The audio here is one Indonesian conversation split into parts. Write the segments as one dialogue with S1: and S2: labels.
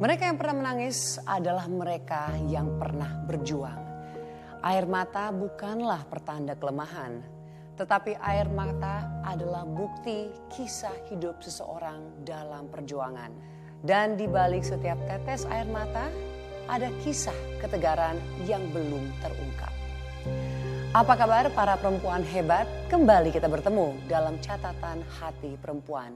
S1: Mereka yang pernah menangis adalah mereka yang pernah berjuang. Air mata bukanlah pertanda kelemahan, tetapi air mata adalah bukti kisah hidup seseorang dalam perjuangan. Dan di balik setiap tetes air mata, ada kisah ketegaran yang belum terungkap. Apa kabar para perempuan hebat? Kembali kita bertemu dalam catatan hati perempuan.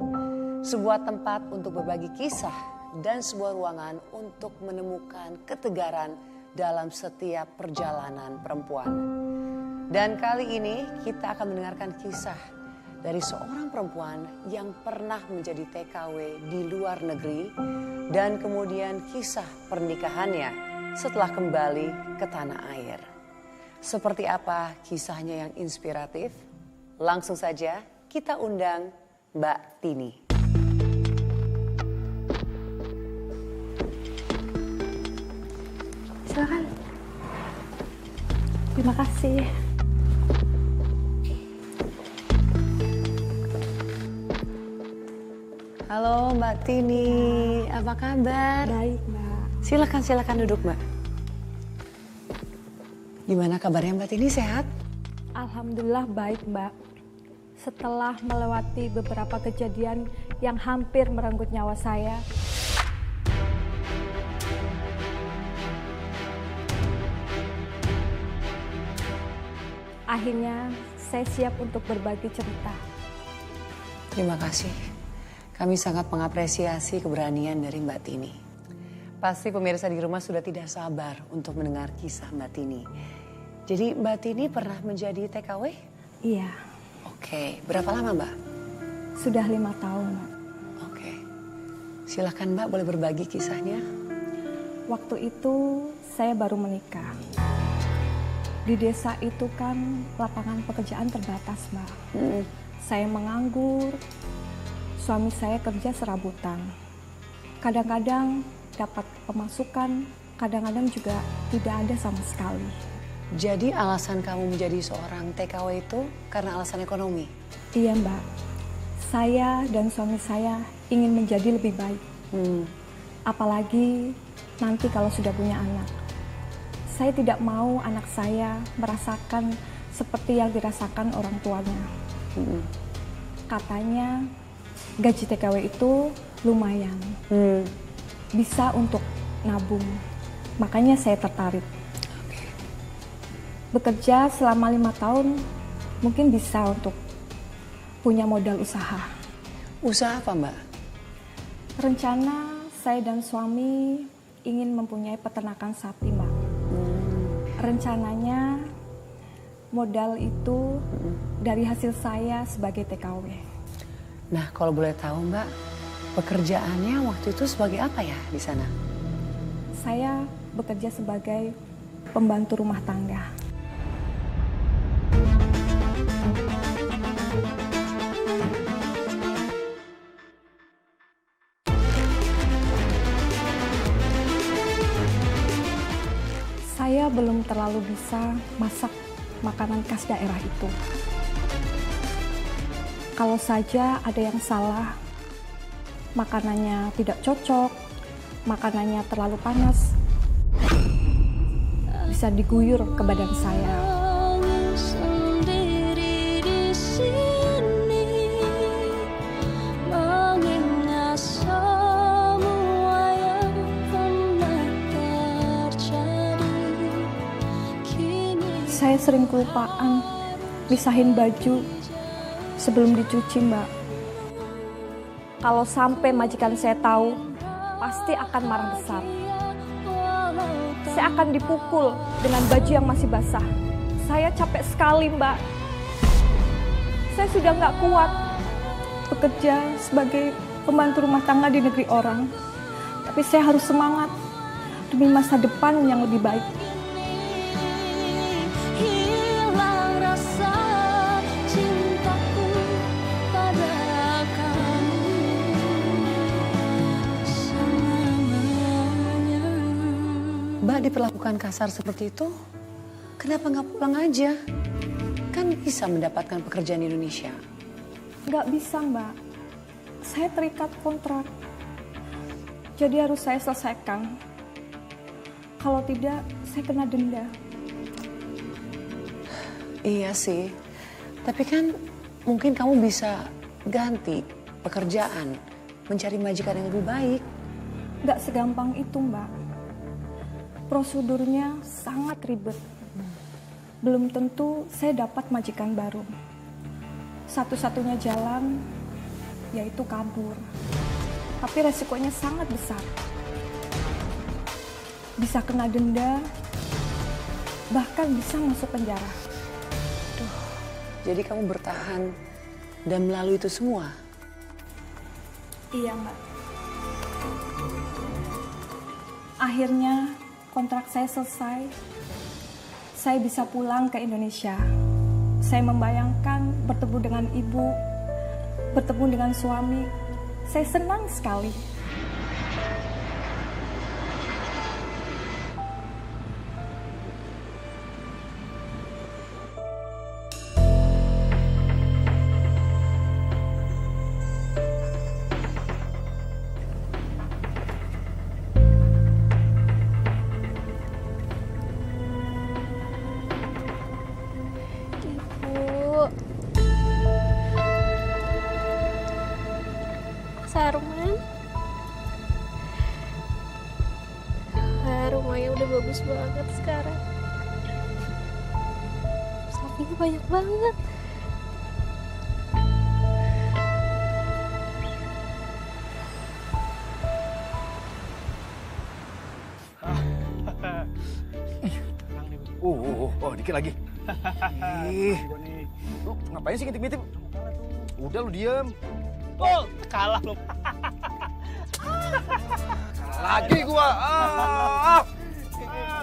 S1: Sebuah tempat untuk berbagi kisah dan sebuah ruangan untuk menemukan ketegaran dalam setiap perjalanan perempuan. Dan kali ini kita akan mendengarkan kisah dari seorang perempuan yang pernah menjadi TKW di luar negeri dan kemudian kisah pernikahannya setelah kembali ke tanah air. Seperti apa kisahnya yang inspiratif? Langsung saja kita undang Mbak Tini.
S2: Silakan. Terima kasih.
S1: Halo Mbak Tini, apa kabar?
S2: Baik, Mbak.
S1: Silakan duduk, Mbak. Gimana kabarnya Mbak Tini, sehat?
S2: Alhamdulillah baik, Mbak. Setelah melewati beberapa kejadian yang hampir merenggut nyawa saya, akhirnya saya siap untuk berbagi cerita.
S1: Terima kasih. Kami sangat mengapresiasi keberanian dari Mbak Tini. Pasti pemirsa di rumah sudah tidak sabar untuk mendengar kisah Mbak Tini. Jadi Mbak Tini pernah menjadi TKW?
S2: Iya.
S1: Oke, berapa lama Mbak?
S2: Sudah 5 tahun, Mbak.
S1: Oke, silakan Mbak boleh berbagi kisahnya.
S2: Waktu itu saya baru menikah. Di desa itu kan lapangan pekerjaan terbatas, Mbak. Saya menganggur, suami saya kerja serabutan. Kadang-kadang dapat pemasukan, kadang-kadang juga tidak ada sama sekali.
S1: Jadi alasan kamu menjadi seorang TKW itu karena alasan ekonomi?
S2: Iya, Mbak. Saya dan suami saya ingin menjadi lebih baik. Apalagi nanti kalau sudah punya anak. Saya tidak mau anak saya merasakan seperti yang dirasakan orang tuanya. Katanya gaji TKW itu lumayan, bisa untuk nabung. Makanya saya tertarik. Bekerja selama 5 tahun mungkin bisa untuk punya modal usaha.
S1: Usaha apa Mbak?
S2: Rencana saya dan suami ingin mempunyai peternakan sapi, Mbak. Rencananya modal itu dari hasil saya sebagai TKW.
S1: Nah, kalau boleh tahu Mbak, pekerjaannya waktu itu sebagai apa ya di sana?
S2: Saya bekerja sebagai pembantu rumah tangga. Saya belum terlalu bisa masak makanan khas daerah itu. Kalau saja ada yang salah, makanannya tidak cocok, makanannya terlalu panas, bisa diguyur ke badan saya. Saya sering kelupaan pisahin baju sebelum dicuci, Mbak. Kalau sampai majikan saya tahu, pasti akan marah besar. Saya akan dipukul dengan baju yang masih basah. Saya capek sekali, Mbak. Saya sudah nggak kuat bekerja sebagai pembantu rumah tangga di negeri orang. Tapi saya harus semangat demi masa depan yang lebih baik.
S1: Mbak diperlakukan kasar seperti itu, kenapa nggak pulang aja? Kan bisa mendapatkan pekerjaan di Indonesia.
S2: Nggak bisa, Mbak. Saya terikat kontrak. Jadi harus saya selesaikan. Kalau tidak, saya kena denda.
S1: Iya sih, tapi kan mungkin kamu bisa ganti pekerjaan, mencari majikan yang lebih baik.
S2: Gak segampang itu, Mbak. Prosedurnya sangat ribet. Belum tentu saya dapat majikan baru. Satu-satunya jalan yaitu kabur. Tapi resikonya sangat besar. Bisa kena denda, bahkan bisa masuk penjara.
S1: Jadi kamu bertahan dan melalui itu semua?
S2: Iya, Mbak. Akhirnya kontrak saya selesai. Saya bisa pulang ke Indonesia. Saya membayangkan bertemu dengan ibu, bertemu dengan suami. Saya senang sekali.
S3: Sarman, rumahnya udah bagus banget sekarang. Sapinya banyak banget.
S4: Dikit lagi. Lu ngapain sih ngintip-ngintip? Udah lu diem.
S5: Oh, kalah lu.
S4: Lagi gua.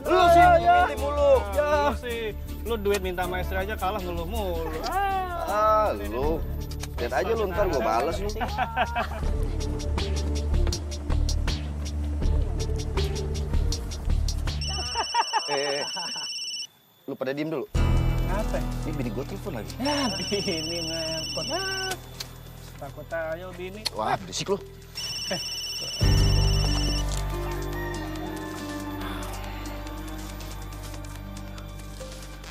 S4: Lu sih ngintip mulu.
S5: Lu sih, lu duit minta sama istri aja kalah ngeluh mulu.
S4: Lu. Lihat aja lu, ntar gua bales lu. Lu pada diem dulu.
S5: Apa?
S4: Ini bini gua telepon lagi.
S5: Ya, bini ngepot. Takut aja bini.
S4: Wah, berisik lu.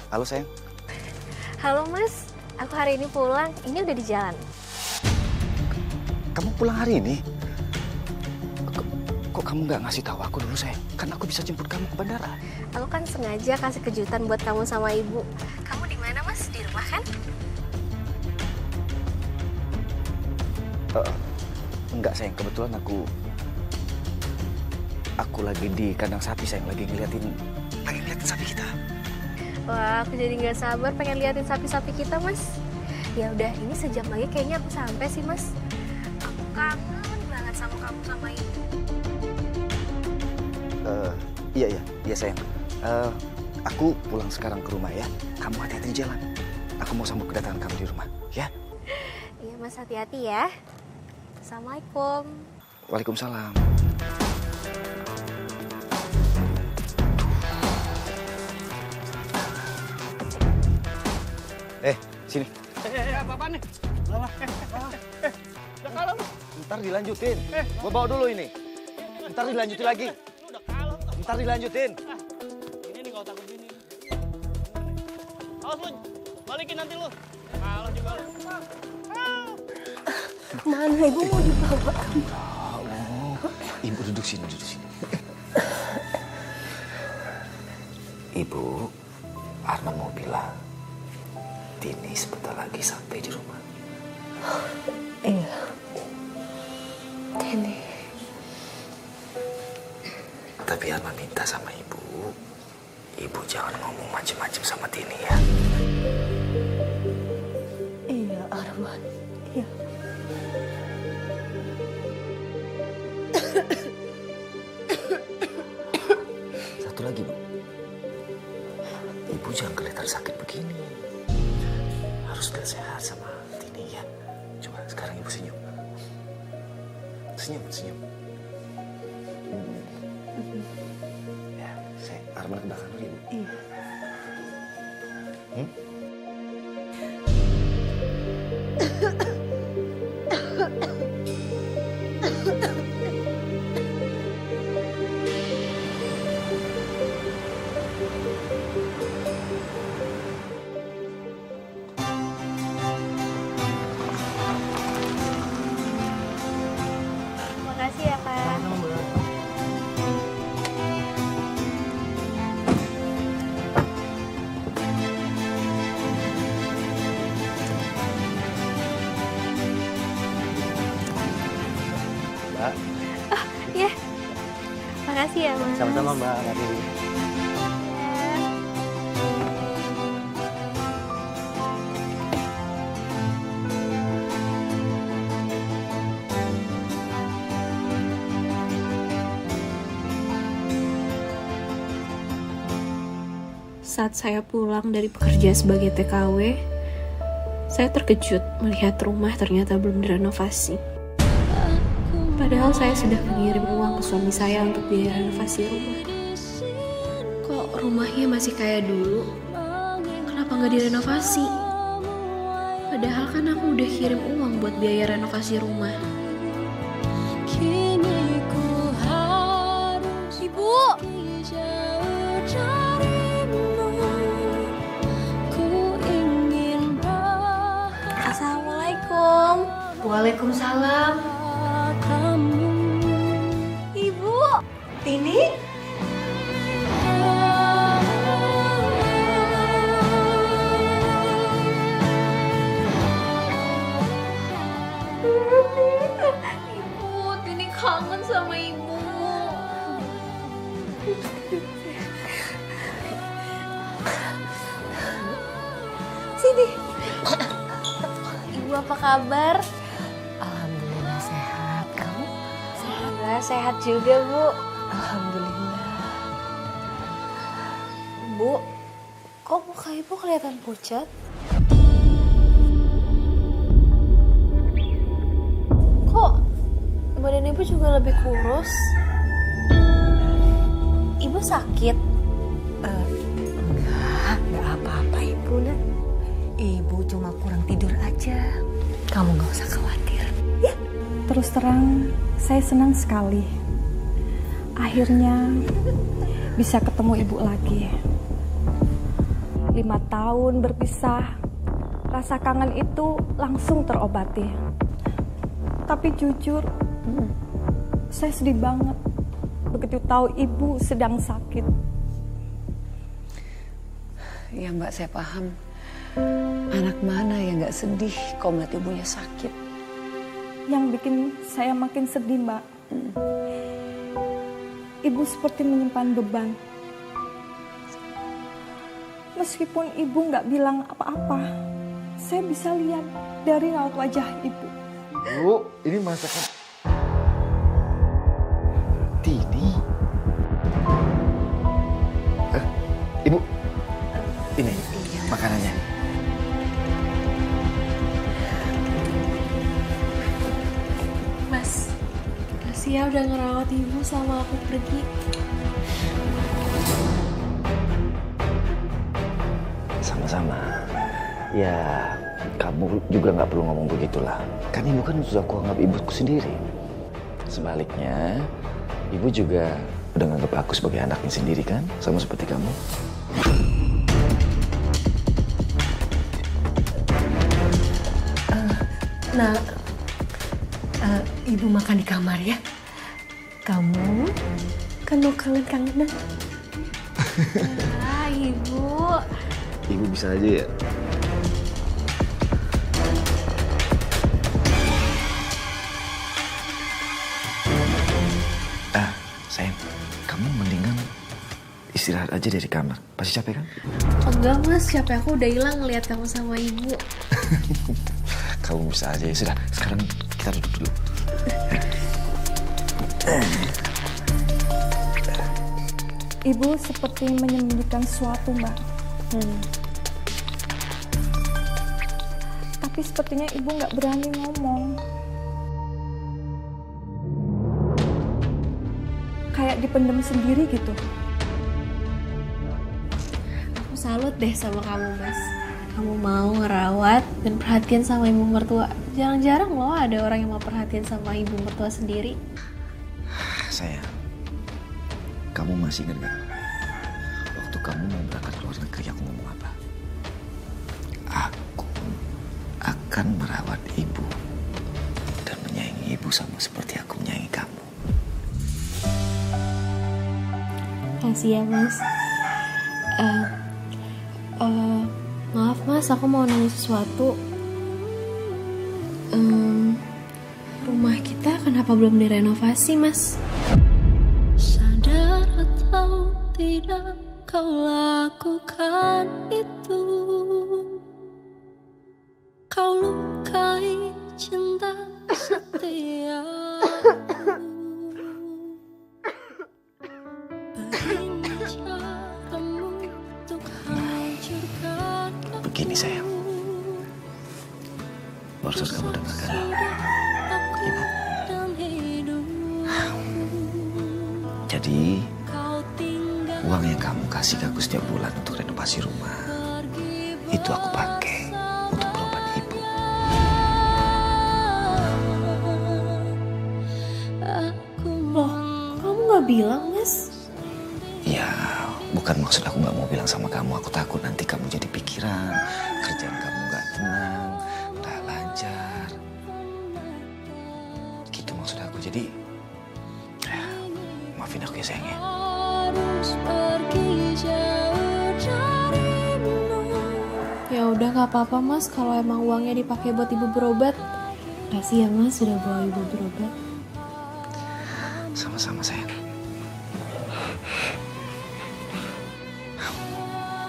S4: Halo sayang.
S3: Halo Mas, aku hari ini pulang. Ini udah di jalan.
S4: Kamu pulang hari ini? Kok kamu nggak ngasih tahu aku dulu sayang? Kan aku bisa jemput kamu ke bandara.
S3: Aku kan sengaja kasih kejutan buat kamu sama ibu. Kamu di mana Mas? Di rumah kan?
S4: Enggak sayang, kebetulan aku lagi di kandang sapi sayang, lagi ngeliatin sapi kita.
S3: Wah, aku jadi nggak sabar pengen liatin sapi-sapi kita Mas. Ya udah, ini sejam lagi kayaknya aku sampai sih Mas. Aku kangen banget sama kamu sama ibu.
S4: Iya sayang. Aku pulang sekarang ke rumah ya. Kamu hati-hati di jalan. Aku mau sambut kedatangan kamu di rumah, ya?
S3: Iya Mas, hati-hati ya. Assalamualaikum.
S4: Waalaikumsalam. Sini.
S5: Apa nih? Udah kalah lu.
S4: Ntar dilanjutin. Gua bawa dulu ini. Ntar dilanjutin lagi.
S5: Lu udah kalah.
S4: Ntar dilanjutin.
S5: Ini nih kalau takut gini. Awas lu, balikin nanti lu. Kalah juga lu.
S2: Mana ibu mau dibawa?
S4: Ibu duduk sini. Ibu, Arman mau bilang, Tini sebentar lagi sampai di rumah.
S2: Iya. Tini.
S4: Tapi Arman minta sama ibu jangan ngomong macem-macem sama Tini ya.
S2: Iya, Arman. Iya.
S4: Satu lagi, Bu. Ibu jangan kelihatan sakit begini. Harus lihat sehat sama Tini ya. Coba sekarang Ibu senyum. Senyum. Ya, saya Arman ke belakang dulu, Ibu.
S2: Iya.
S5: Mbak.
S3: Ya, makasih ya Mas.
S5: Sama-sama Mbak. Mari.
S3: Saat saya pulang dari pekerja sebagai TKW, saya terkejut melihat rumah ternyata belum direnovasi. Padahal saya sudah mengirim uang ke suami saya untuk biaya renovasi rumah. Kok rumahnya masih kayak dulu? Kenapa nggak direnovasi? Padahal kan aku udah kirim uang buat biaya renovasi rumah. Ibu! Assalamualaikum.
S6: Waalaikumsalam.
S3: Ibu!
S6: Tini?
S3: Ibu, Tini kangen sama ibu. Sini. Ibu apa kabar?
S6: Alhamdulillah sehat. Kamu?
S3: Alhamdulillah sehat juga, Bu.
S6: Alhamdulillah.
S3: Bu, kok muka ibu kelihatan pucat? Kok badan ibu juga lebih kurus? Ibu sakit?
S6: Enggak apa-apa Ibu, Nak. Ibu cuma kurang tidur aja. Kamu nggak usah khawatir.
S2: Terus terang, saya senang sekali. Akhirnya bisa ketemu ibu lagi. 5 tahun berpisah, rasa kangen itu langsung terobati. Tapi jujur, saya sedih banget begitu tahu ibu sedang sakit.
S1: Ya Mbak, saya paham. Anak mana yang gak sedih kalau melihat ibunya sakit?
S2: Yang bikin saya makin sedih, Mbak. Ibu seperti menyimpan beban. Meskipun ibu nggak bilang apa-apa, saya bisa lihat dari raut wajah ibu.
S4: Bu, ini masakan Tini. Ibu, ini makanannya.
S3: Mas, kasih ya udah ngerawat ibu sama aku pergi.
S4: Sama-sama. Ya, kamu juga nggak perlu ngomong begitulah. Kan ibu kan sudah aku anggap ibuku sendiri. Sebaliknya, ibu juga udah nganggap aku sebagai anaknya sendiri kan? Sama seperti kamu.
S6: Ibu makan di kamar ya. Kamu kan mau kangen-kangenan.
S3: Ah, ibu.
S4: Ibu bisa aja ya. Sayang, kamu mendingan istirahat aja dari kamar. Pasti capek kan?
S3: Enggak mas, capek aku udah hilang ngeliat kamu sama ibu.
S4: Kamu bisa aja ya. Sudah, sekarang kita duduk dulu.
S2: Ibu seperti menyembunyikan sesuatu, Mbak. Tapi sepertinya ibu nggak berani ngomong. Kayak dipendam sendiri gitu.
S3: Aku salut deh sama kamu mas. Kamu mau ngerawat dan perhatian sama ibu mertua. Jarang-jarang loh ada orang yang mau perhatian sama ibu mertua sendiri.
S4: Sayang, kamu masih ingat gak? Waktu kamu mau berangkat ke luar negeri, aku ngomong apa? Aku akan merawat ibu dan menyayangi ibu sama seperti aku menyayangi kamu.
S3: Kasih ya mas. Maaf mas, aku mau nanya sesuatu. Rumah kita kenapa kenapa belum direnovasi, Mas?
S7: Sadar atau tidak kau lakukan itu, kau lukai cinta setiaku. Begini caramu untuk hancurkan aku.
S4: Begini sayang, barusan kamu dengarkan Ibu. Jadi uang yang kamu kasih ke aku setiap bulan untuk renovasi rumah, itu aku pakai untuk berobat Ibu.
S3: Loh, kamu gak bilang, Mas?
S4: Ya, bukan maksud aku nggak mau bilang sama kamu. Aku takut nanti kamu jadi pikiran, kerjaan kamu nggak tenang, nggak lancar. Gitu maksud aku. Jadi, ya, maafin aku ya sayang ya.
S7: Harus pergi jauh darimu.
S3: Ya udah gak apa-apa, Mas, kalau emang uangnya dipakai buat Ibu berobat. Kasih ya, Mas, sudah bawa Ibu berobat.
S4: Sama-sama sayang.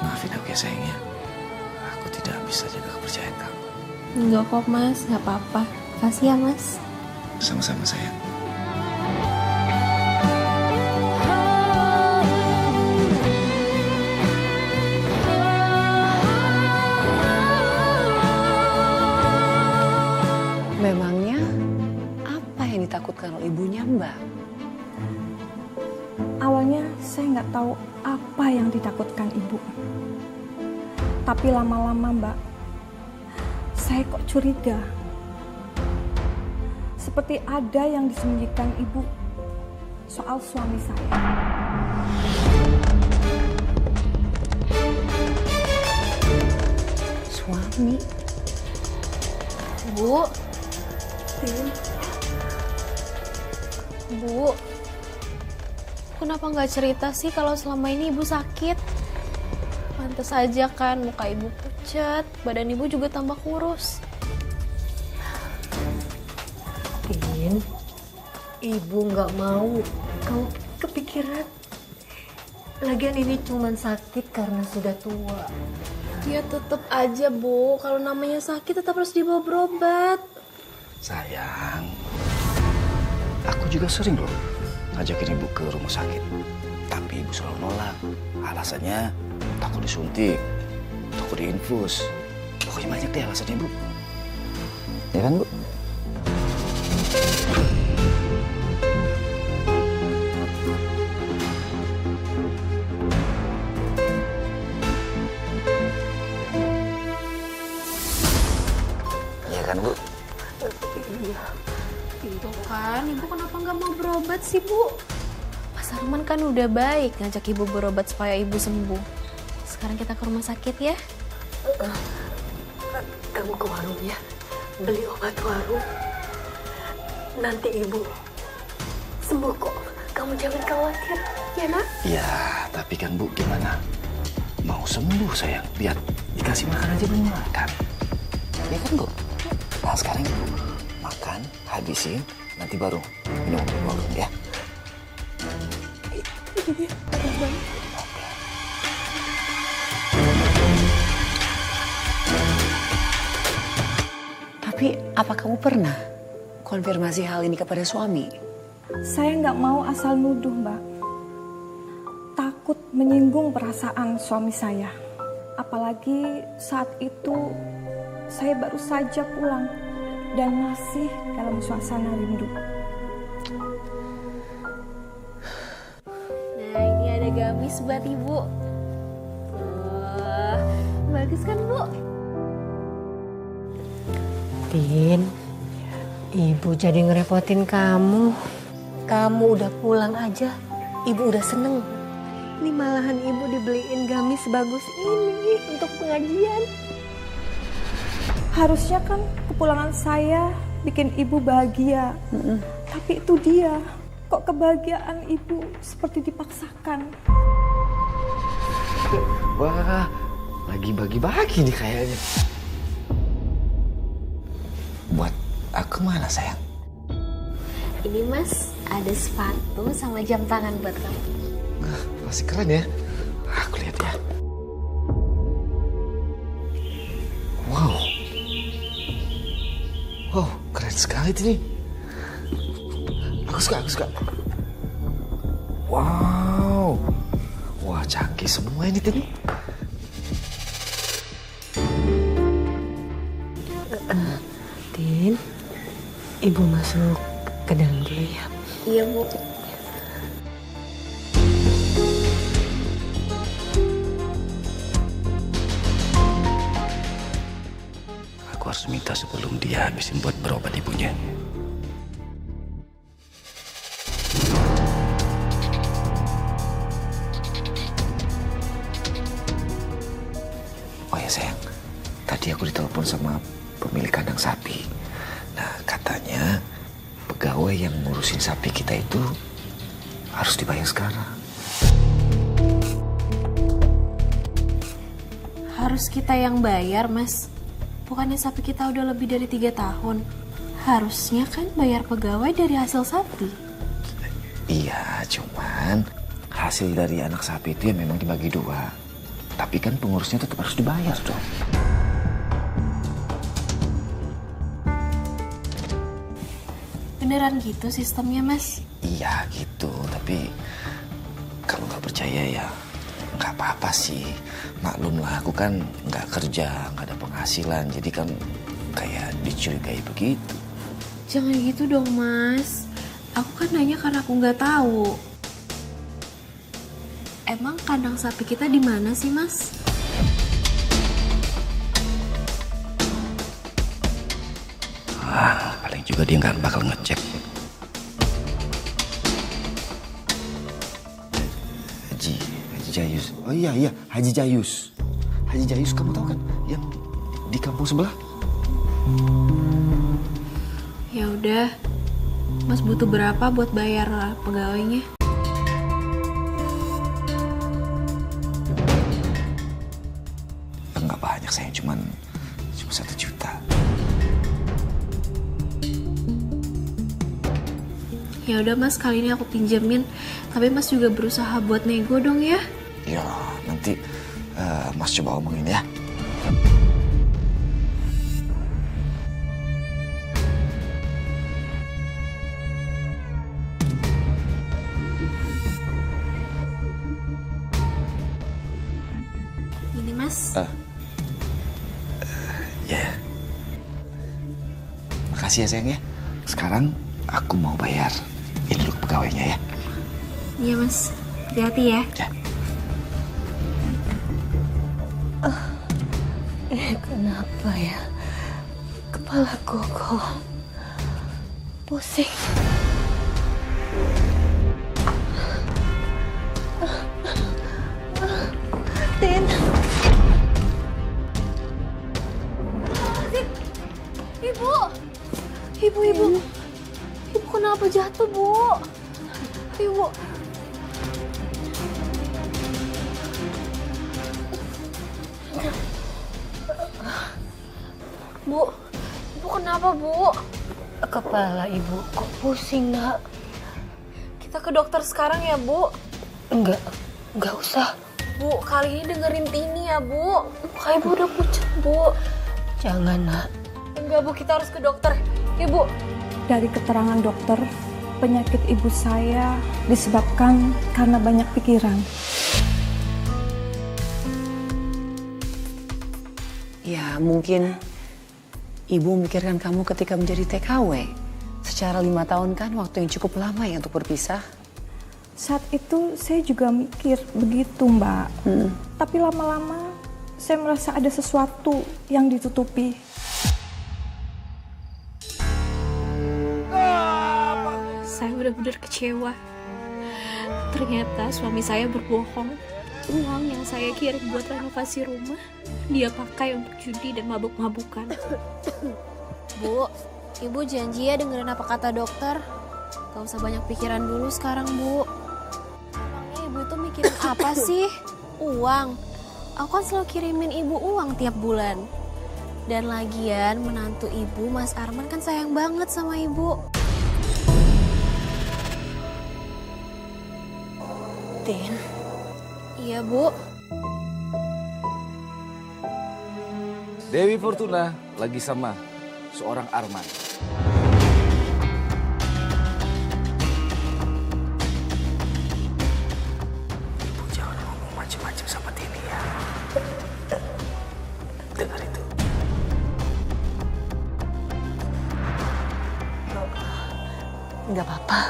S4: Maafin aku ya sayang ya. Aku tidak bisa jaga kepercayaan kamu.
S3: Enggak kok, Mas, gak apa-apa. Kasih ya, Mas.
S4: Sama-sama sayang.
S1: Memangnya apa yang ditakutkan oleh ibunya, Mbak?
S2: Awalnya saya nggak tahu apa yang ditakutkan ibu. Tapi lama-lama, Mbak, saya kok curiga. Seperti ada yang disembunyikan ibu soal suami saya.
S1: Suami?
S3: Bu. Bu. Kenapa nggak cerita sih kalau selama ini Ibu sakit? Pantes aja kan muka Ibu pucat, badan Ibu juga tambah kurus.
S6: Tin, Ibu nggak mau kau kepikiran. Lagian ini cuma sakit karena sudah tua.
S3: Ya tetep aja, Bu. Kalau namanya sakit tetap harus dibawa berobat.
S4: Sayang, aku juga sering loh ngajakin Ibu ke rumah sakit. Tapi Ibu selalu nolak. Alasannya takut disuntik, takut diinfus. Pokoknya banyak deh alasannya, Bu. Ya kan, Bu? Ya kan, Bu?
S3: Tuh kan, Ibu kenapa nggak mau berobat sih, Bu? Mas Arman kan udah baik ngajak Ibu berobat supaya Ibu sembuh. Sekarang kita ke rumah sakit ya.
S6: Kamu ke warung ya, beli obat warung. Nanti Ibu sembuh kok. Kamu jangan khawatir, ya nak?
S4: Ya, tapi kan Bu gimana? Mau sembuh sayang, lihat dikasih makan aja belum makan. Ya kan, Bu? Nah sekarang Bu makan, habisin, nanti baru minum obat warung ya.
S1: Tapi apa kamu pernah konfirmasi hal ini kepada suami?
S2: Saya nggak mau asal nuduh, Mbak. Takut menyinggung perasaan suami saya. Apalagi saat itu saya baru saja pulang dan masih dalam suasana rindu.
S3: Nah, ini ada gamis buat Ibu. Wah, bagus kan, Bu?
S6: Tin, Ibu jadi ngerepotin kamu. Kamu udah pulang aja, Ibu udah seneng. Ini malahan Ibu dibeliin gamis sebagus ini untuk pengajian.
S2: Harusnya kan kepulangan saya bikin ibu bahagia. Tapi itu dia, kok kebahagiaan ibu seperti dipaksakan.
S4: Wah, lagi bagi-bagi nih kayaknya. Buat aku mana sayang?
S3: Ini Mas, ada sepatu sama jam tangan buat kamu.
S4: Nah, masih keren ya. Aku lihat ya. Wow. Wow, keren sekali ini. Aku suka. Wow. Wah, canggih semua ini Tin.
S6: Tin, Ibu masuk ke dalam dulu ya.
S3: Iya, Bu.
S4: Aku harus minta sebelum dia habisin buat berobat ibunya. Oh ya sayang, tadi aku ditelepon sama pemilik kandang sapi. Nah katanya pegawai yang ngurusin sapi kita itu harus dibayar sekarang.
S3: Harus kita yang bayar, Mas. Bukannya sapi kita udah lebih dari 3 tahun. Harusnya kan bayar pegawai dari hasil sapi.
S4: Iya, cuman hasil dari anak sapi itu ya memang dibagi 2. Tapi kan pengurusnya tetap harus dibayar dong.
S3: Beneran gitu sistemnya, Mas?
S4: Iya gitu, tapi kalau nggak percaya ya nggak apa-apa sih. Maklum lah, aku kan nggak kerja, nggak ada penghasilan, jadi kan kayak dicurigai begitu.
S3: Jangan gitu dong, Mas. Aku kan nanya karena aku nggak tahu. Emang kandang sapi kita di mana sih, Mas?
S4: Paling juga dia nggak bakal ngecek. Haji Jayus. Oh iya, Haji Jayus. Haji Jayus, kamu tahu kan yang di kampung sebelah?
S3: Ya udah, Mas butuh berapa buat bayar pegawainya?
S4: Nggak banyak sayang, cuma 1 juta.
S3: Ya udah Mas, kali ini aku pinjemin. Tapi Mas juga berusaha buat nego dong ya.
S4: Ya, nanti Mas coba omongin ya.
S3: Ini Mas.
S4: Ya. Makasih ya sayang ya. Sekarang aku mau bayar. Ini dulu pegawainya ya.
S3: Iya Mas, hati-hati ya.
S4: Ya.
S6: Kenapa ya? Kepalaku kok pusing. Tin.
S3: Ibu kenapa jatuh, Bu? Ibu. Bu kenapa, Bu?
S6: Kepala Ibu kok pusing, Nak?
S3: Kita ke dokter sekarang ya, Bu?
S6: Enggak usah.
S3: Bu, kali ini dengerin Tini ya, Bu. Muka Ibu udah pucat, Bu.
S6: Jangan, Nak.
S3: Enggak, Bu, kita harus ke dokter. Ya, Bu.
S2: Dari keterangan dokter, penyakit ibu saya disebabkan karena banyak pikiran.
S1: Ya mungkin ibu memikirkan kamu ketika menjadi TKW. Secara 5 tahun kan waktu yang cukup lama ya untuk berpisah.
S2: Saat itu saya juga mikir begitu, Mbak. Tapi lama-lama saya merasa ada sesuatu yang ditutupi.
S3: Saya benar-benar kecewa. Ternyata suami saya berbohong. Uang yang saya kirim buat renovasi rumah, dia pakai untuk judi dan mabuk-mabukan. Bu, Ibu janji ya dengerin apa kata dokter. Gak usah banyak pikiran dulu sekarang, Bu. Emangnya Ibu itu mikirin apa sih? Uang. Aku kan selalu kirimin Ibu uang tiap bulan. Dan lagian menantu Ibu, Mas Arman kan sayang banget sama Ibu.
S6: Tin,
S3: Iya, Bu.
S4: Dewi Fortuna lagi sama seorang Arman. Ibu jangan ngomong macam-macam sama Tini ya. Dengar itu.
S6: nggak apa-apa.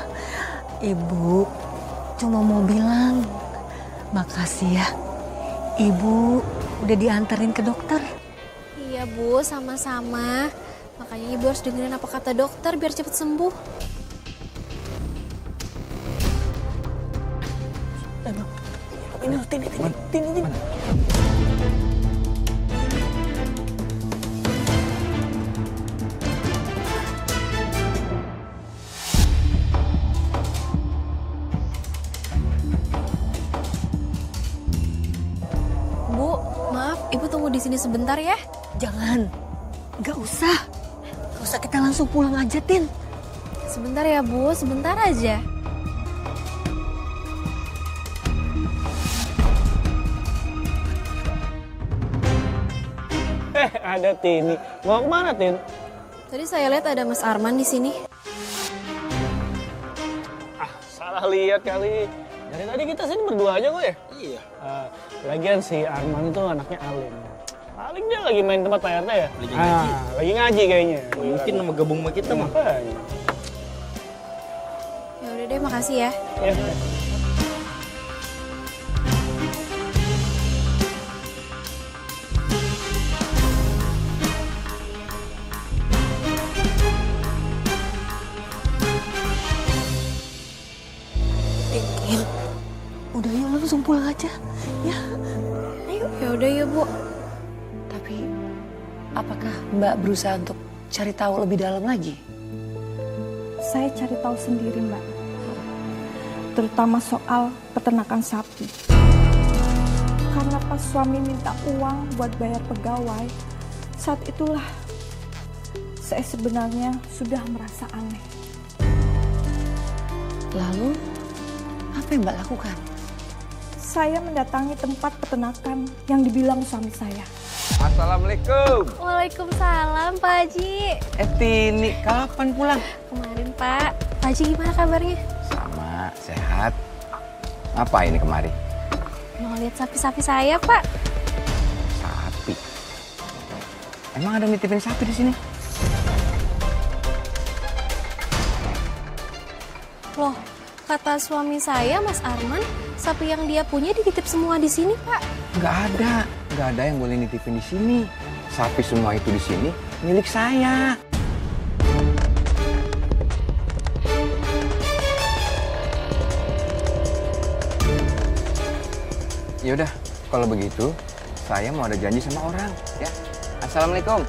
S6: Ibu cuma mau bilang makasih ya. Ibu udah dianterin ke dokter.
S3: Iya, Bu, sama-sama. Makanya Ibu harus dengerin apa kata dokter biar cepet sembuh.
S6: Ini Tin.
S3: Bu, maaf, Ibu tunggu di sini sebentar ya.
S6: Jangan, nggak usah. Nggak usah, kita langsung pulang aja, Tin.
S3: Sebentar ya, Bu, sebentar aja.
S5: Ada Tini. Mau kemana, Tin?
S3: Tadi saya lihat ada Mas Arman di sini.
S5: Ah, salah lihat kali. Dari tadi kita sini berdua aja kok ya? Iya. Lagian si Arman itu anaknya alim. Paling dia lagi main tempat Pak RT ya? Lagi ngaji. Lagi ngaji kayaknya.
S8: Mungkin mau gabung sama kita mah.
S5: Makanya.
S3: Ya udah deh, makasih ya.
S5: Ya.
S6: Tin, udah yuk langsung pulang aja. Ya.
S3: Ayo, ya udah ya, Bu.
S1: Tapi apakah Mbak berusaha untuk cari tahu lebih dalam lagi?
S2: Saya cari tahu sendiri, Mbak. Terutama soal peternakan sapi. Karena pas suami minta uang buat bayar pegawai, saat itulah saya sebenarnya sudah merasa aneh.
S1: Lalu apa yang Mbak lakukan?
S2: Saya mendatangi tempat peternakan yang dibilang suami saya.
S8: Assalamualaikum.
S3: Waalaikumsalam, Pak Haji.
S8: Tini, kapan pulang?
S3: Kemarin, Pak. Pak Haji gimana kabarnya?
S8: Sama, sehat. Apa ini kemari?
S3: Mau lihat sapi-sapi saya, Pak.
S8: Sapi. Emang ada nitipin sapi di sini?
S3: Loh, kata suami saya, Mas Arman, sapi yang dia punya dititip semua di sini, Pak.
S8: Nggak ada yang boleh nitipin di sini. Sapi semua itu di sini milik saya. Ya udah, kalau begitu saya mau ada janji sama orang, ya. Assalamualaikum.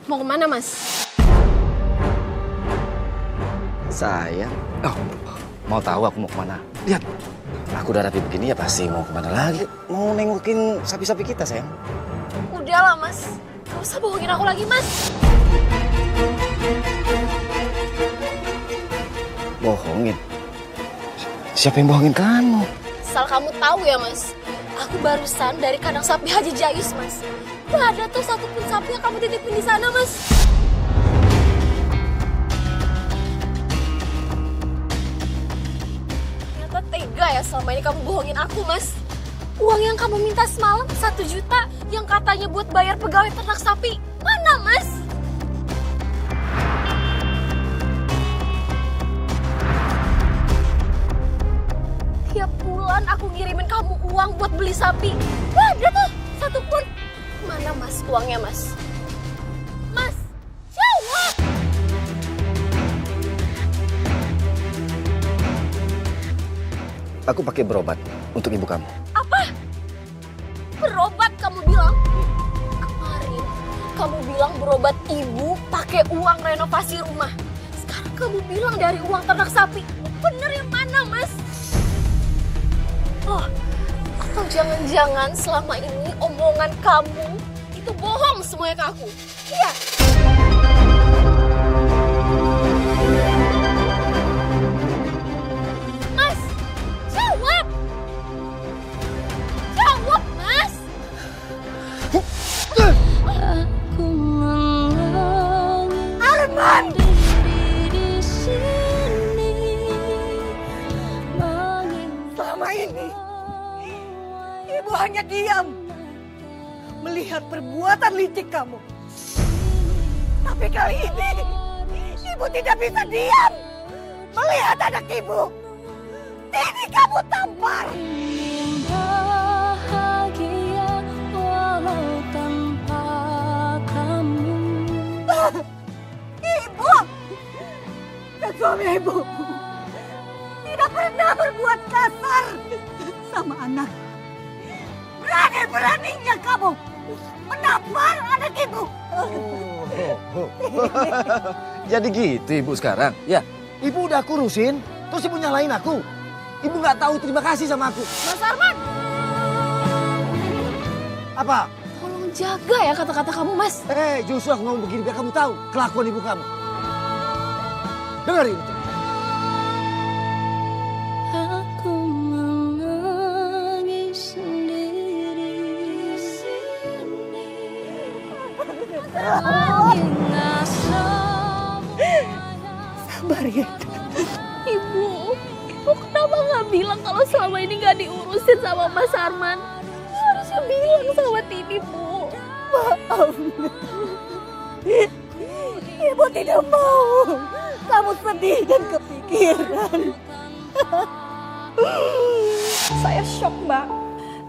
S3: Mau kemana, Mas?
S4: Saya? Oh, mau tahu aku mau kemana? Lihat, aku udah rapi begini ya pasti mau kemana lagi? Mau nengokin sapi-sapi kita, sayang.
S3: Udahlah, Mas. Gak usah bohongin aku lagi, Mas.
S4: Bohongin? Siapa yang bohongin kamu?
S3: Asal kamu tahu ya, Mas. Aku barusan dari kandang sapi Haji Jais, Mas. Gak ada tuh satupun sapi yang kamu titipin di sana, Mas. Ternyata tega ya selama ini kamu bohongin aku, Mas. Uang yang kamu minta semalam 1 juta yang katanya buat bayar pegawai ternak sapi. Mana, Mas? Tiap bulan aku ngirimin kamu uang buat beli sapi. Gak ada tuh satupun. Mana, Mas, uangnya, Mas? Mas, jawab!
S4: Aku pakai berobat untuk ibu kamu.
S3: Apa? Berobat kamu bilang? Kemarin kamu bilang berobat ibu pakai uang renovasi rumah. Sekarang kamu bilang dari uang ternak sapi. Bener yang mana, Mas? Oh, atau jangan-jangan selama ini omongan kamu itu bohong semuanya ke aku. Iya. Mas, jawab. Jawab, Mas.
S7: Aku menangis
S6: Arman!
S7: di sini,
S6: Selama ini, ibu hanya diam melihat perbuatan licik kamu. Tapi kali ini, ibu tidak bisa diam melihat anak ibu. Ini kamu tampar.
S7: bahagia walau tanpa kamu.
S6: Ibu dan suami ibu tidak pernah berbuat kasar sama anak. Berani-beraninya kamu menampar anak ibu.
S4: Jadi gitu ibu sekarang? Ya,
S9: Ibu udah aku urusin, terus ibu nyalain aku. Ibu nggak tahu terima kasih sama aku.
S3: Mas Arman,
S9: Apa?
S3: tolong jaga ya kata-kata kamu, Mas.
S9: Justru aku ngomong begini biar kamu tahu kelakuan ibu kamu. Dengerin itu.
S7: Aku menangis sendiri di sini. Mengingat
S6: Sabar ya.
S3: Ibu kenapa nggak bilang kalau selama ini nggak diurusin sama Mas Arman? Harusnya bilang sama Tini, Bu.
S6: Maaf. Ibu tidak mau kamu sedih dan kepikiran.
S2: Saya shock, Mbak.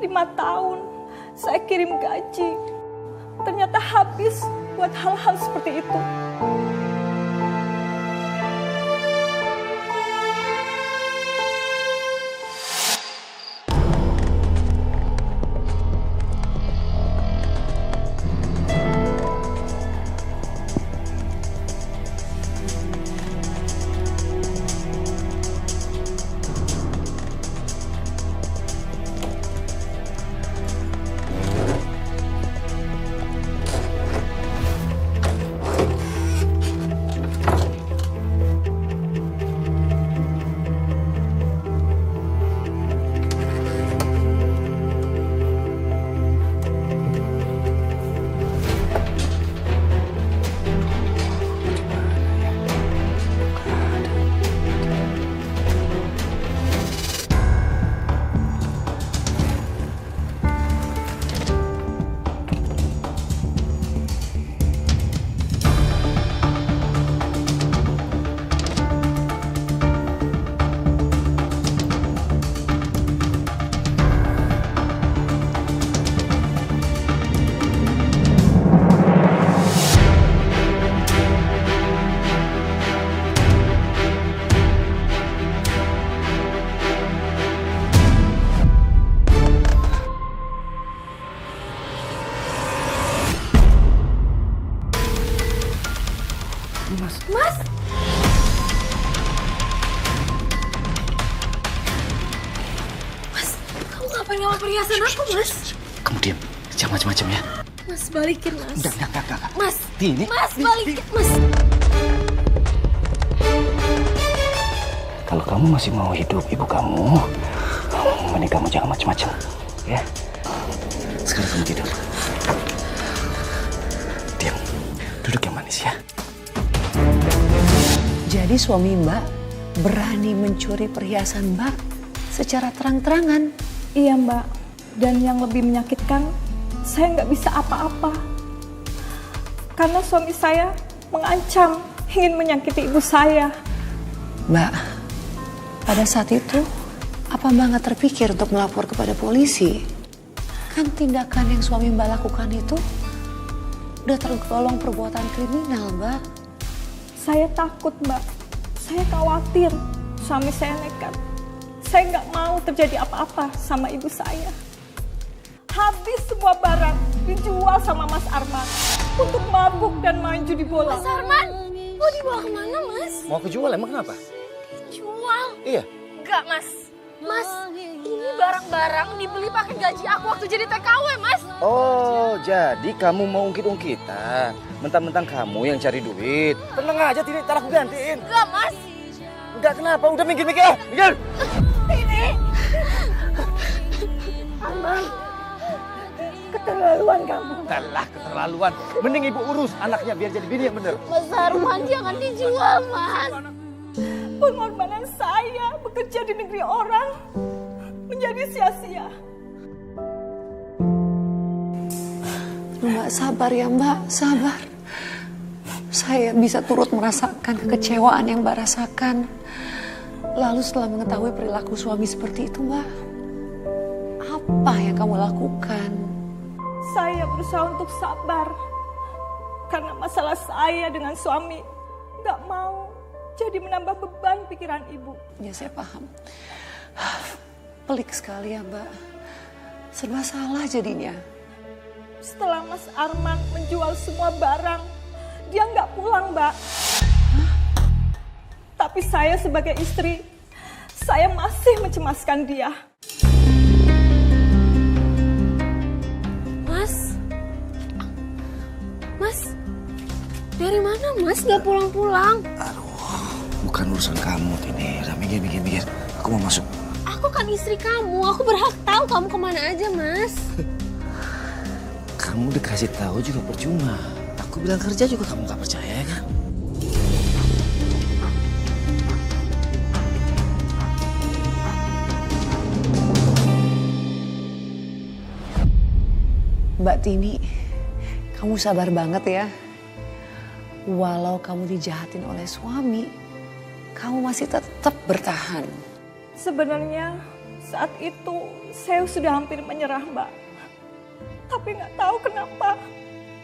S2: 5 tahun saya kirim gaji. Ternyata habis buat hal-hal seperti itu.
S3: Mas! Mas, kamu ngapain ngambil perhiasan aku, Mas?
S4: kamu diam. Jangan macam-macam ya.
S3: Mas, balikin, Mas.
S4: Enggak.
S3: Mas,
S4: Tini.
S3: Mas, balikin, Mas.
S4: Kalau kamu masih mau hidup ibu kamu, mending kamu jangan macam-macam. Ya. Sekarang kamu tidur. Diam. Duduk yang manis ya.
S1: Jadi suami Mbak berani mencuri perhiasan Mbak secara terang-terangan.
S2: Iya, Mbak. Dan yang lebih menyakitkan, saya nggak bisa apa-apa. Karena suami saya mengancam ingin menyakiti ibu saya.
S1: Mbak, pada saat itu apa Mbak nggak terpikir untuk melapor kepada polisi? Kan tindakan yang suami Mbak lakukan itu udah tergolong perbuatan kriminal, Mbak.
S2: Saya takut, Mbak. Saya khawatir suami saya nekat. Saya nggak mau terjadi apa-apa sama ibu saya. Habis semua barang dijual sama Mas Arman untuk mabuk dan main judi bola.
S3: Mas Arman, mau dibawa kemana, Mas?
S9: Mau kejual emang kenapa?
S3: Jual.
S9: Iya.
S3: Enggak, Mas.
S10: Mas, ini barang-barang dibeli pakai gaji aku waktu jadi TKW, Mas.
S4: Oh, jadi kamu mau ungkit-ungkitan? Mentang-mentang kamu yang cari duit.
S9: Tenang aja, Tini, ntar aku gantiin.
S10: Enggak, Mas.
S9: Enggak, kenapa? Udah minggir-minggir. Minggir.
S10: Ini.
S9: Arman, keterlaluan kamu. Alah, keterlaluan. Mending ibu urus anaknya biar jadi bini yang bener.
S10: Mas Arman jangan dijual, Mas.
S2: Pengorbanan saya bekerja di negeri orang menjadi sia-sia.
S1: Mbak sabar ya Mbak, sabar. Saya bisa turut merasakan kekecewaan yang Mbak rasakan. Lalu setelah mengetahui perilaku suami seperti itu Mbak, apa yang kamu lakukan?
S2: Saya berusaha untuk sabar karena masalah saya dengan suami nggak mau jadi menambah beban pikiran ibu.
S1: Ya saya paham. Pelik sekali ya Mbak. Serba salah jadinya.
S2: Setelah Mas Arman menjual semua barang, dia nggak pulang, Mbak. Tapi saya sebagai istri, saya masih mencemaskan dia.
S10: Mas, dari mana Mas nggak pulang-pulang?
S4: Bukan urusan kamu, Tini. Udah minggir. Aku mau masuk.
S10: Aku kan istri kamu, aku berhak tahu kamu kemana aja, Mas.
S4: Kamu dikasih tahu juga percuma. Aku bilang kerja juga kamu gak percaya kan?
S1: Mbak Tini, kamu sabar banget ya. Walau kamu dijahatin oleh suami, kamu masih tetap bertahan.
S2: Sebenarnya saat itu saya sudah hampir menyerah, Mbak. Tapi nggak tahu kenapa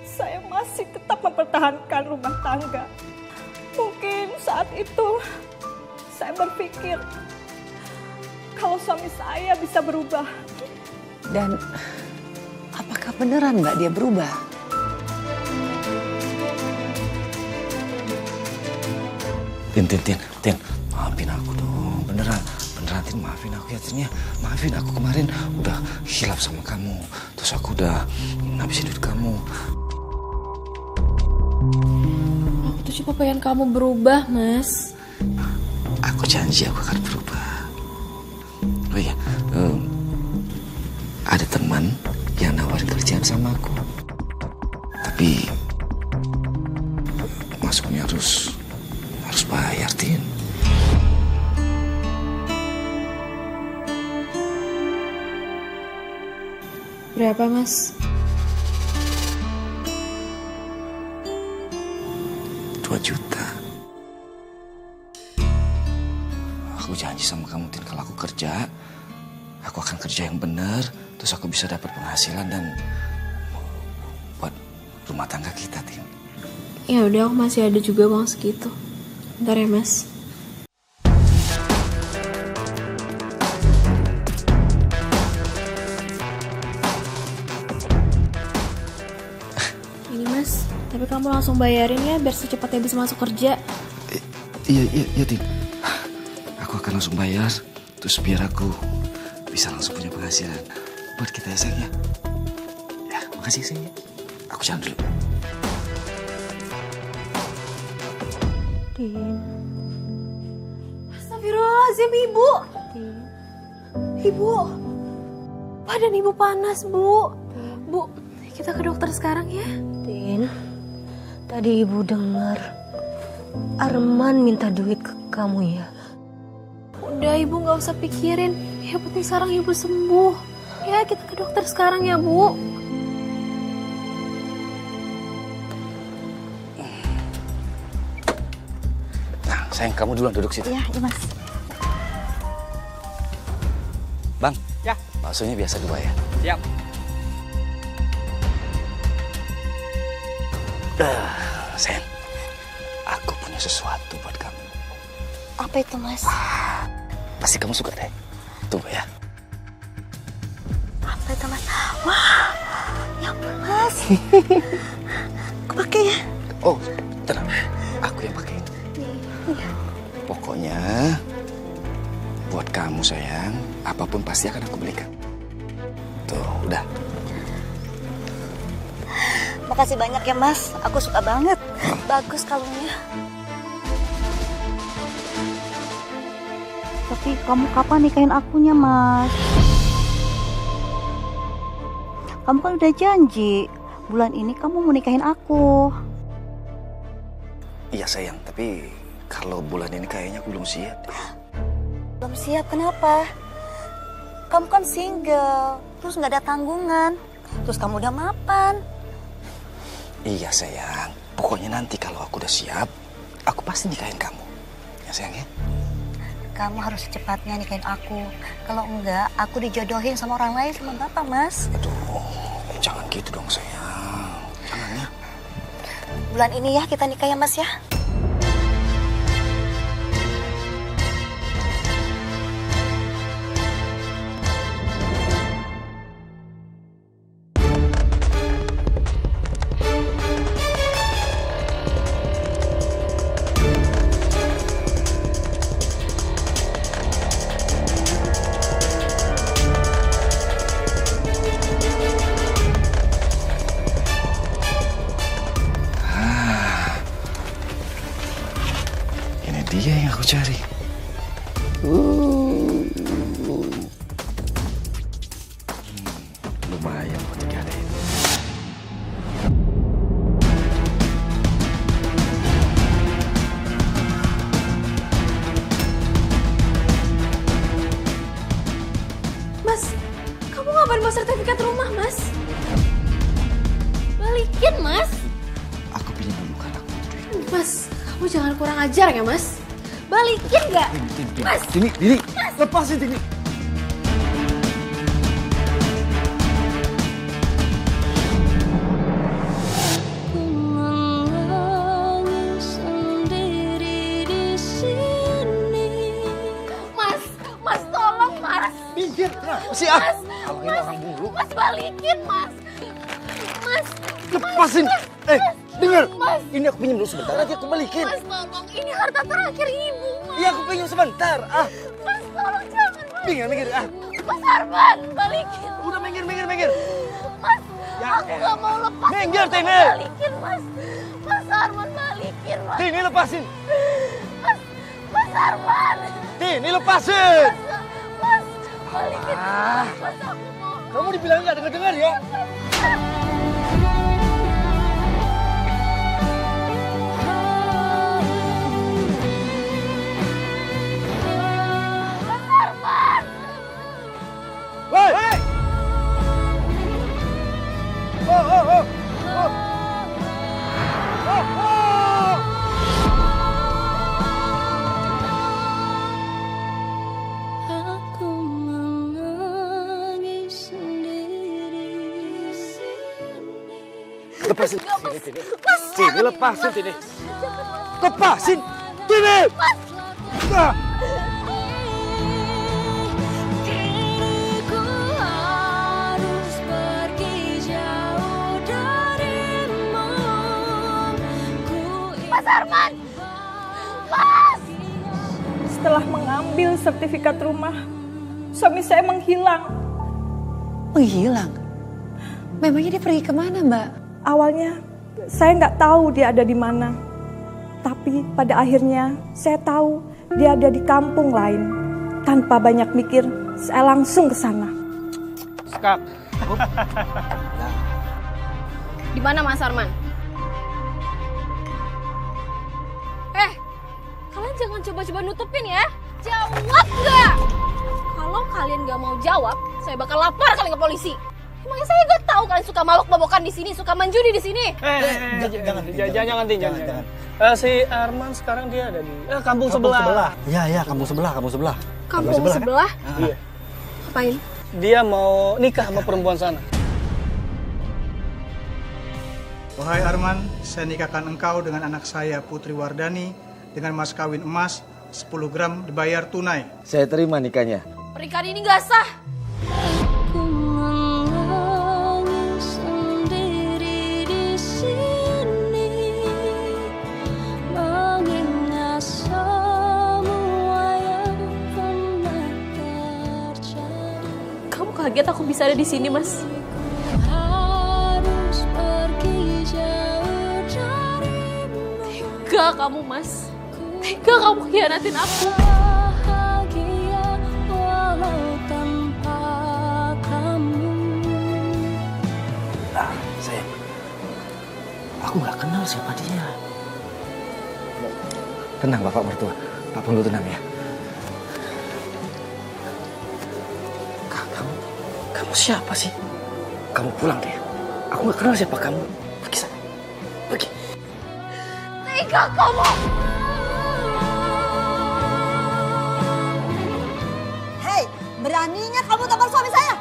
S2: saya masih tetap mempertahankan rumah tangga. Mungkin saat itu saya berpikir kalau suami saya bisa berubah.
S1: Dan apakah beneran Mbak dia berubah?
S4: Tin, maafin aku dong, beneran Tin, maafin aku ya Tin ya. Maafin aku kemarin udah hilaf sama kamu, terus aku udah ngabisin duit kamu.
S3: Aku tuh cuma pengen kamu berubah, Mas.
S4: Aku janji aku akan berubah. Oh iya, ada teman yang nawarin kerjaan sama aku, tapi masuknya harus bayar, Tin.
S3: Berapa, Mas?
S4: 2 juta. Aku janji sama kamu, Tin, kalau aku kerja, aku akan kerja yang benar, terus aku bisa dapat penghasilan dan buat rumah tangga kita, Tin.
S3: Ya udah, aku masih ada juga uang segitu. Bentar ya, Mas. Ini, Mas. Tapi kamu langsung bayarin ya biar secepatnya bisa masuk kerja.
S4: Iya, Tin. Aku akan langsung bayar, terus biar aku bisa langsung punya penghasilan buat kita ya, sayang ya. Ya, makasih sayang ya. Aku jalan dulu.
S10: Astagfirullahaladzim, Ibu. Ibu, badan Ibu panas, Bu. Bu, kita ke dokter sekarang ya.
S6: Tin, tadi Ibu dengar Arman minta duit ke kamu ya.
S10: Udah, Ibu nggak usah pikirin. Yang penting sekarang Ibu sembuh. Ya, kita ke dokter sekarang ya, Bu.
S4: Sayang, kamu duluan duduk situ.
S10: Iya, Mas.
S4: Bang.
S5: Ya.
S4: Baksonya biasa 2 ya.
S5: Siap.
S4: Sayang, aku punya sesuatu buat kamu.
S10: Apa itu, Mas?
S4: Pasti kamu suka deh. Tunggu ya.
S10: Apa itu, Mas? Wah, ya ampun, Mas. Aku pakai ya.
S4: Oh, tenang. Aku yang pakai.
S10: Iya.
S4: Pokoknya buat kamu kamu sayang, apapun pasti akan aku belikan. Tuh, udah.
S11: Makasih banyak ya Mas, aku suka banget. Bagus kalungnya. Tapi kamu kapan nikahin akunya Mas? Kamu kan udah janji, bulan ini kamu mau nikahin aku.
S4: Iya sayang, tapi kalau bulan ini kayaknya aku belum siap deh.
S11: Belum siap, kenapa? Kamu kan single, terus nggak ada tanggungan, terus kamu udah mapan.
S4: Iya sayang, pokoknya nanti kalau aku udah siap, aku pasti nikahin kamu. Ya sayang ya?
S11: Kamu harus secepatnya nikahin aku. Kalau enggak, aku dijodohin sama orang lain sama bapak, Mas.
S4: Aduh, jangan gitu dong sayang. Jangan ya.
S11: Bulan ini ya kita nikah ya Mas ya.
S4: Dia yang aku cari. Lumayan buat digadain.
S10: Mas, kamu ngapain bawa sertifikat rumah, Mas? Balikin, Mas.
S4: Aku pinjam dulu kan aku butuh duit.
S10: Mas, kamu jangan kurang ajar ya, Mas. Balikin nggak? Mas.
S9: Dini, lepasin Dini.
S10: Mas, tolong, Mas.
S9: Pinggir,
S10: Mas,
S9: Kalau ini orang bulu.
S10: Mas, balikin, Mas. Mas,
S9: Lepasin. Dengar.
S10: Mas.
S9: Ini aku pinjam dulu sebentar, nanti aku balikin.
S10: Mas, tolong. Ini harta terakhir Ibu, Mas.
S9: Iya, aku pinjam sebentar.
S10: Mas, tolong jangan, Mas.
S9: Minggir.
S10: Mas Arman, balikin.
S9: Udah minggir.
S10: Mas,
S9: Ya,
S10: aku nggak mau lepas.
S9: Minggir,
S10: Mas,
S9: Tini.
S10: balikin, Mas. Mas Arman, balikin, Mas.
S9: Dini, lepasin.
S10: Mas Arman.
S9: Dini, lepasin.
S10: Mas, balikin. Mas, aku mau.
S9: Kamu dibilang nggak dengar ya?
S10: Mas Arman.
S9: Hei! Oh!
S7: Aku menangis sendiri.
S9: Lepasin. Sini, lepasin Tini. Lepasin. Tini.
S7: Diriku harus pergi jauh darimu.
S10: Mas Arman. Mas.
S2: Setelah mengambil sertifikat rumah, suami saya menghilang.
S1: Menghilang? Memangnya dia pergi kemana, Mbak?
S2: Awalnya saya nggak tahu dia ada di mana. Tapi pada akhirnya saya tahu dia ada di kampung lain. Tanpa banyak mikir, saya langsung ke sana.
S5: Skak.
S10: Di mana Mas Arman? Kalian jangan coba-coba nutupin ya. Jawab nggak? Kalau kalian nggak mau jawab, saya bakal lapor kalian ke polisi. Emangnya saya nggak tahu kalian suka mabok-mabokan di sini, suka manjudi di sini.
S5: Jangan. Si Arman sekarang dia ada di kampung sebelah.
S9: Iya, kampung sebelah.
S10: Kampung sebelah?
S5: Iya.
S10: Ngapain?
S5: Dia mau nikah sama perempuan sana.
S12: Wahai Arman, saya nikahkan engkau dengan anak saya Putri Wardani dengan mas kawin emas 10 gram dibayar tunai.
S4: Saya terima nikahnya.
S10: Pernikahan ini nggak sah.
S7: Aku menangis sendiri di sini, mengingat semua yang pernah
S3: kaget aku bisa ada di sini, Mas.
S7: Harus pergi jauh darimu.
S3: Tega kamu, Mas. Tega kamu khianatin aku.
S7: Bahagia walau tanpa kamu.
S9: Sayang, aku nggak kenal siapa dia. Tenang Bapak mertua, Pak Punggu tenang ya. Kamu siapa sih? Kamu pulang deh. Aku nggak kenal siapa kamu. Pergi sana, pergi.
S10: Tega kamu!
S11: Hei, beraninya kamu tampar suami saya?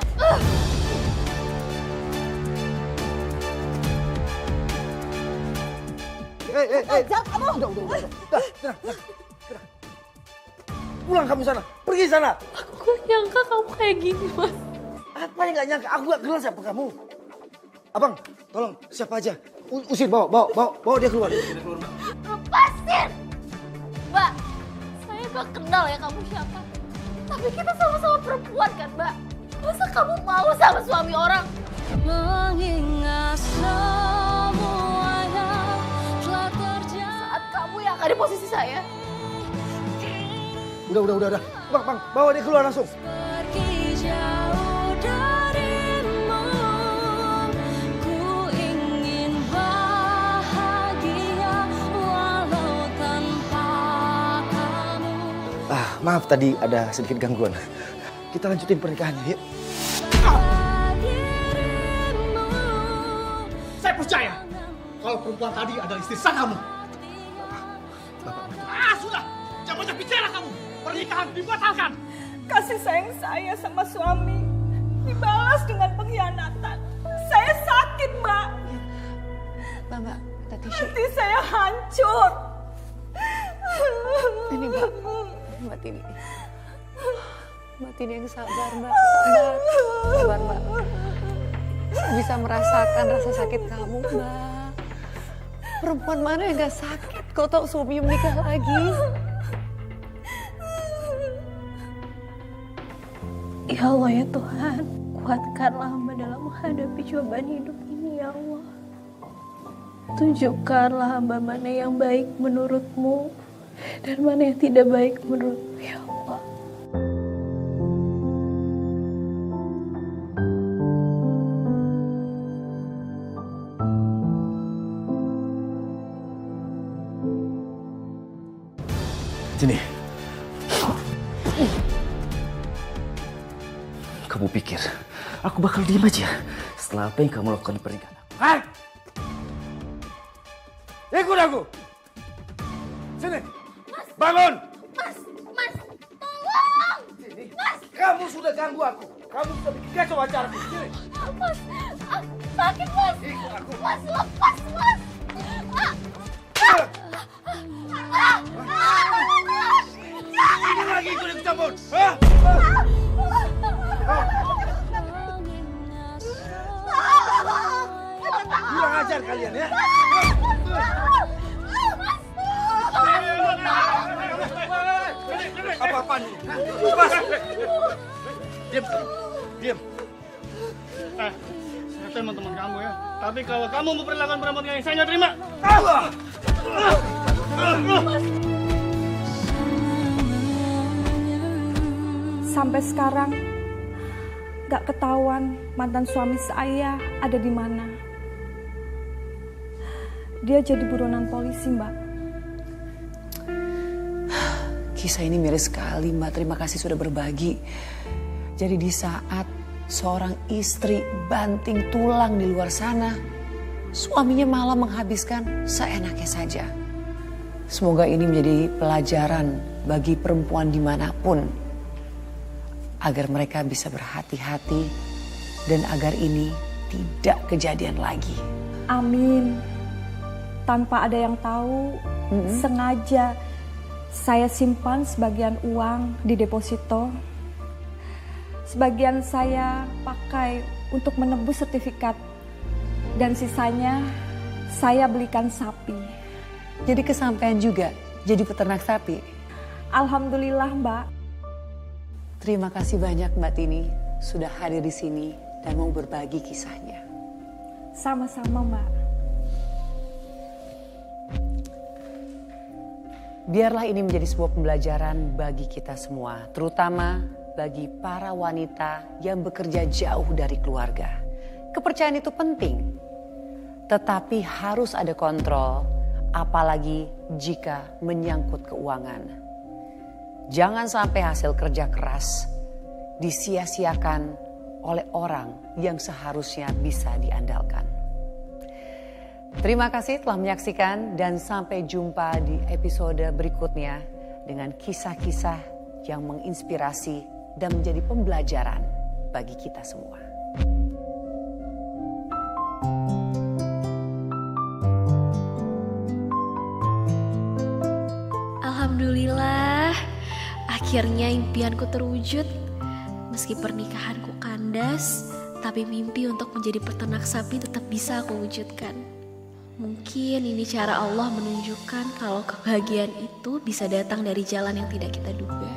S9: Jangan kamu. Udah. Tenang. Pulang kamu sana, pergi sana.
S3: Aku gak nyangka kamu kayak gini, Mas.
S9: Apa yang gak nyangka? Aku gak kenal siapa kamu. Abang, tolong siapa aja. Usir, bawa dia keluar.
S10: Lepasin! Mbak, saya gak kenal ya kamu siapa. Tapi kita sama-sama perempuan kan, Mbak? Masa kamu mau sama suami orang?
S7: Mengingat semua yang telah terjadi.
S10: Saat kamu yang ada di posisi saya.
S9: Udah. Bang, bawa dia keluar langsung.
S7: Pergi jauh darimu. Ku ingin bahagia walau tanpa kamu.
S9: Maaf tadi ada sedikit gangguan. Kita lanjutin pernikahannya, yuk.
S12: Saya percaya kalau perempuan tadi adalah istri sah kamu. Sudah, jangan banyak bicara kamu. Pernikahan dibatalkan.
S2: Kasih sayang saya sama suami dibalas dengan pengkhianatan. Saya sakit, Mbak.
S1: Mbak,
S2: hati saya hancur.
S1: Ini Mbak Tini. Mbak Tini yang sabar, Mbak. Sabar, Mbak. Saya bisa merasakan rasa sakit kamu, Mbak. Perempuan mana yang gak sakit kau tahu suami menikah lagi?
S3: Ya Allah ya Tuhan, kuatkanlah hamba dalam menghadapi cobaan hidup ini ya Allah. Tunjukkanlah hamba mana yang baik menurut-Mu dan mana yang tidak baik menurut-Mu ya Allah.
S9: Sini. Kamu pikir aku bakal diem aja setelah apa yang kamu lakukan di pernikahan aku? Hai! Ikut aku! Sini! Bangun!
S10: Mas, tolong!
S9: Sini! Kamu sudah ganggu aku! Kamu sudah bikin kacau acaraku! Sini!
S10: Mas, sakit Mas!
S9: Ikut aku!
S10: Mas, lepas Mas!
S9: Ini lagi ikut campur! Kurang ajar kalian ya! Apa-apaan ini? Lepas! Diam!
S5: Saya teman-teman kamu ya. Tapi kalau kamu memperlakukan perempuan yang saya nggak terima.
S2: Sampai sekarang gak ketahuan mantan suami saya ada di mana. Dia jadi buronan polisi, Mbak.
S1: Kisah ini miris sekali, Mbak. Terima kasih sudah berbagi. Jadi di saat seorang istri banting tulang di luar sana, suaminya malah menghabiskan seenaknya saja. Semoga ini menjadi pelajaran bagi perempuan dimanapun, agar mereka bisa berhati-hati dan agar ini tidak kejadian lagi.
S2: Amin. Tanpa ada yang tahu, sengaja saya simpan sebagian uang di deposito. Sebagian saya pakai untuk menebus sertifikat. Dan sisanya saya belikan sapi.
S1: Jadi kesampaian juga jadi peternak sapi?
S2: Alhamdulillah, Mbak.
S1: Terima kasih banyak Mbak Tini. sudah hadir di sini dan mau berbagi kisahnya.
S2: Sama-sama, Mbak.
S1: Biarlah ini menjadi sebuah pembelajaran bagi kita semua, terutama bagi para wanita yang bekerja jauh dari keluarga. Kepercayaan itu penting, tetapi harus ada kontrol, apalagi jika menyangkut keuangan. Jangan sampai hasil kerja keras disia-siakan oleh orang yang seharusnya bisa diandalkan. Terima kasih telah menyaksikan dan sampai jumpa di episode berikutnya dengan kisah-kisah yang menginspirasi dan menjadi pembelajaran bagi kita semua.
S3: Alhamdulillah, akhirnya impianku terwujud. Meski pernikahanku kandas, tapi mimpi untuk menjadi peternak sapi tetap bisa aku wujudkan. Mungkin ini cara Allah menunjukkan kalau kebahagiaan itu bisa datang dari jalan yang tidak kita duga.